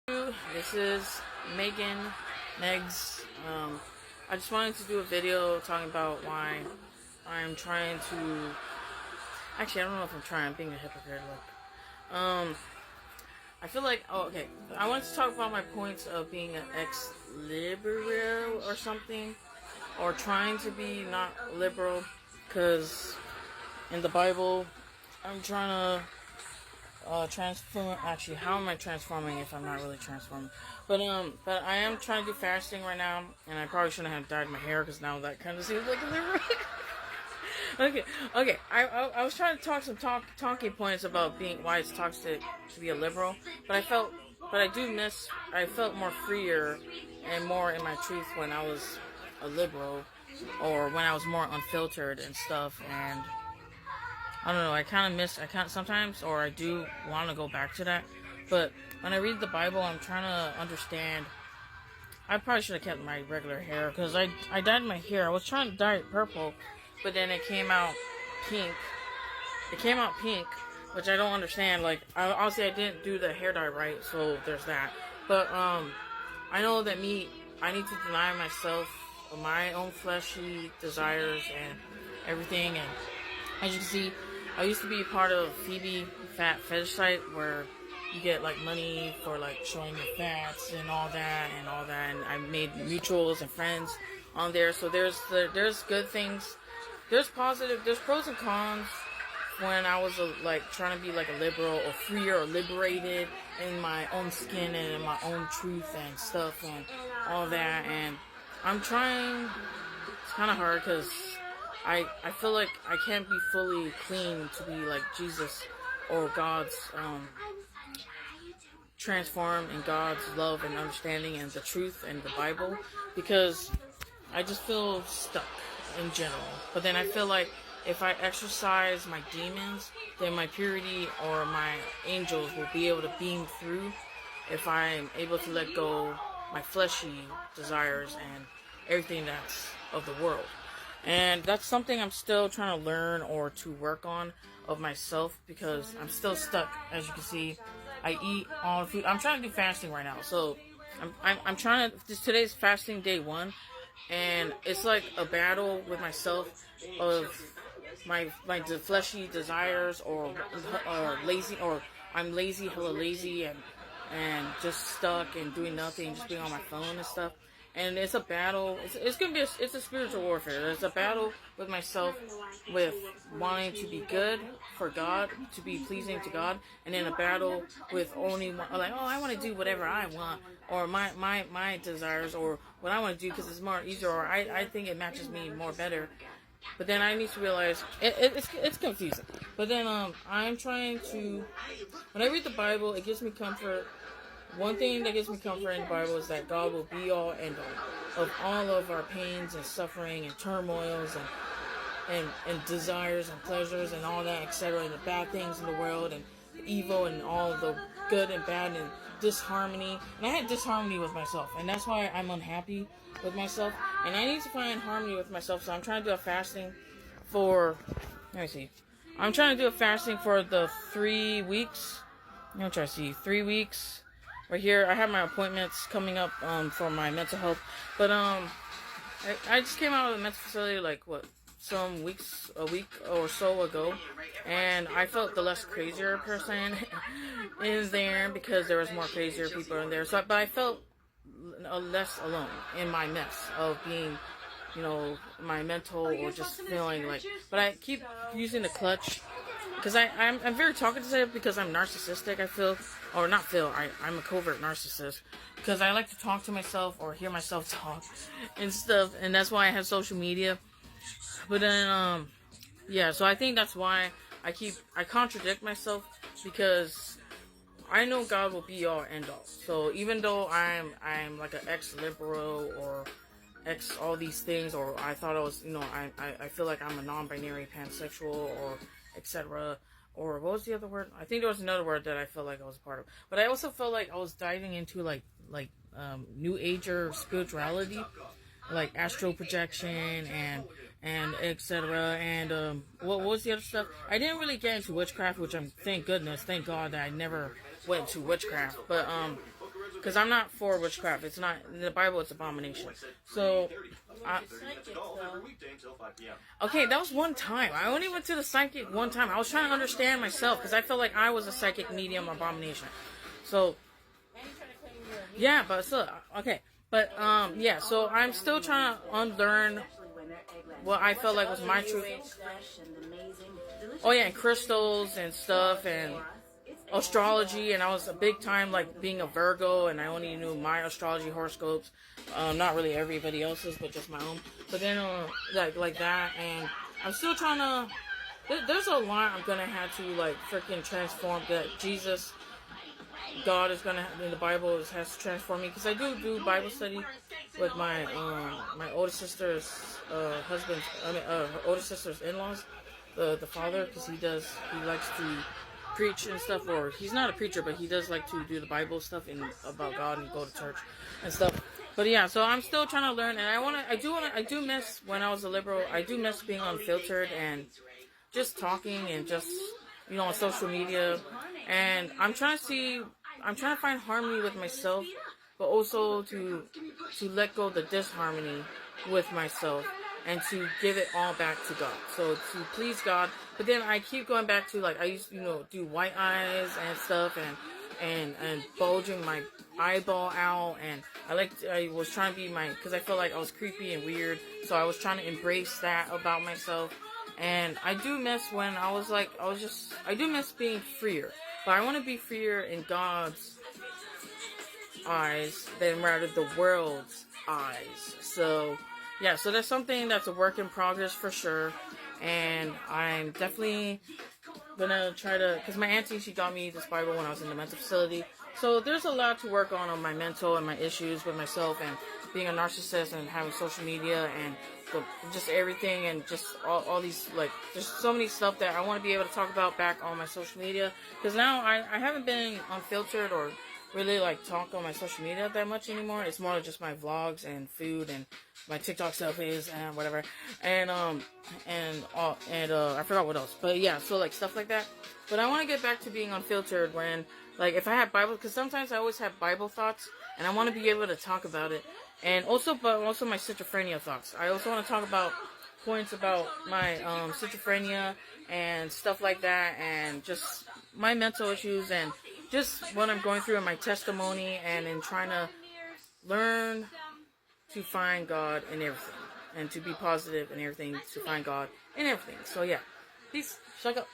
This is Megs. I just wanted to do a video talking about why I'm trying to. Actually, I don't know if I'm being a hypocrite. I feel like. Oh, okay. I wanted to talk about my points of being an ex-liberal or something, or trying to be not liberal, because in the Bible, I'm trying to. Transform. Actually, how am I transforming if I'm not really transforming? But I am trying to do fasting right now, and I probably shouldn't have dyed my hair because now that kind of seems like a liberal. okay. I was trying to talk some talking points about why it's toxic to be a liberal, but I felt more freer and more in my truth when I was a liberal, or when I was more unfiltered and stuff. And I don't know, I can't sometimes, or I do want to go back to that. But when I read the Bible, I'm trying to understand. I probably should have kept my regular hair, because I dyed my hair. I was trying to dye it purple, but then it came out pink. Which I don't understand. Like, obviously I didn't do the hair dye right, so there's that. But, I know that I need to deny myself of my own fleshy desires and everything. And as you can see, I used to be part of Phoebe Fat Fetish site, where you get like money for like showing your fats and all that. And I made mutuals and friends on there. So there's good things. There's pros and cons. When I was trying to be like a liberal or freer or liberated in my own skin and in my own truth and stuff and all that. And I'm trying. It's kind of hard because I feel like I can't be fully clean to be like Jesus or God's transform in God's love and understanding and the truth and the Bible, because I just feel stuck in general. But then I feel like if I exercise my demons, then my purity or my angels will be able to beam through if I'm able to let go my fleshy desires and everything that's of the world. And that's something I'm still trying to learn or to work on of myself, because I'm still stuck. As you can see, I eat all the food. I'm trying to do fasting right now, so I'm trying to. Today's fasting day 1, and it's like a battle with myself of my fleshy desires, or lazy, or I'm lazy, hella lazy, and just stuck and doing nothing, just being on my phone and stuff. And it's a battle. It's gonna be it's a spiritual warfare. It's a battle with myself, with wanting to be good for God, to be pleasing to God, and then a battle with only I want to do whatever I want, or my desires, or what I want to do because it's more easier, or I think it matches me more better. But then I need to realize it's confusing. But then I'm trying to, when I read the Bible, it gives me comfort. One thing that gives me comfort in the Bible is that God will be all and all of all of our pains and suffering and turmoils and desires and pleasures and all that, etc. And the bad things in the world and the evil and all the good and bad and disharmony. And I had disharmony with myself, and that's why I'm unhappy with myself. And I need to find harmony with myself. So I'm trying to do a fasting for. Let me see. I'm trying to do a fasting for the 3 weeks. I'm gonna try to see 3 weeks. Right here, I have my appointments coming up for my mental health. But I just came out of the mental facility a week or so ago, and I felt the less crazier person in there, because there was more crazier people in there. But I felt less alone in my mess of being, my mental, or just feeling like. But I keep using the clutch. Because I'm very talkative, because I'm narcissistic, I feel. Or not feel, I'm a covert narcissist. Because I like to talk to myself or hear myself talk and stuff. And that's why I have social media. But then, yeah, so I think that's why I contradict myself. Because I know God will be all end all. So even though I'm like an ex-liberal or ex all these things, or I thought I was, I feel like I'm a non-binary pansexual, or etc. Or what was the other word? I think there was another word that I felt like I was a part of. But I also felt like I was diving into like new ager spirituality, like astral projection and etc. And what was the other stuff? I didn't really get into witchcraft, which thank God that I never went to witchcraft. But because I'm not for witchcraft. It's not in the Bible. It's abomination. So, okay, that was one time. I only went to the psychic one time. I was trying to understand myself because I felt like I was a psychic medium abomination. So, yeah, but still, okay. But, yeah, so I'm still trying to unlearn what I felt like was my truth. Oh, yeah, and crystals and stuff and astrology. And I was a big time, like, being a Virgo, and I only knew my astrology horoscopes. Not really everybody else's, but just my own. But then, like that, and I'm still trying to... There's a lot I'm gonna have to, like, freaking transform that Jesus... God is gonna in the Bible has to transform me, because I do Bible study with my my older sister's husband's her older sister's in-laws, the father, because he likes to preach and stuff, or he's not a preacher, but he does like to do the Bible stuff and about God and go to church and stuff. But yeah, so I'm still trying to learn, and I do miss when I was a liberal. I do miss being unfiltered and just talking and just on social media, and I'm trying to find harmony with myself, but also to let go of the disharmony with myself and to give it all back to God. So to please God, but then I keep going back to, like, I used to, do white eyes and stuff and bulging my eyeball out, and I was trying to be because I felt like I was creepy and weird, so I was trying to embrace that about myself. And I do miss when I do miss being freer. But I want to be freer in God's eyes than rather the world's eyes. So, yeah, so that's something that's a work in progress for sure. And I'm definitely gonna try to, because my auntie, she got me this Bible when I was in the mental facility. So there's a lot to work on my mental and my issues with myself and being a narcissist and having social media and just everything, and just all these, like, there's so many stuff that I want to be able to talk about back on my social media, because now I haven't been unfiltered or really, like, talk on my social media that much anymore. It's more just my vlogs and food and my TikTok selfies and whatever, and I forgot what else, but yeah, so, like, stuff like that. But I want to get back to being unfiltered when, like, if I have Bible, because sometimes I always have Bible thoughts, and I want to be able to talk about it. And also my schizophrenia thoughts. I also want to talk about points about my schizophrenia and stuff like that, and just my mental issues, and just what I'm going through in my testimony, and in trying to learn to find God in everything, and to be positive in everything, to find God in everything. So yeah, peace. Shut up.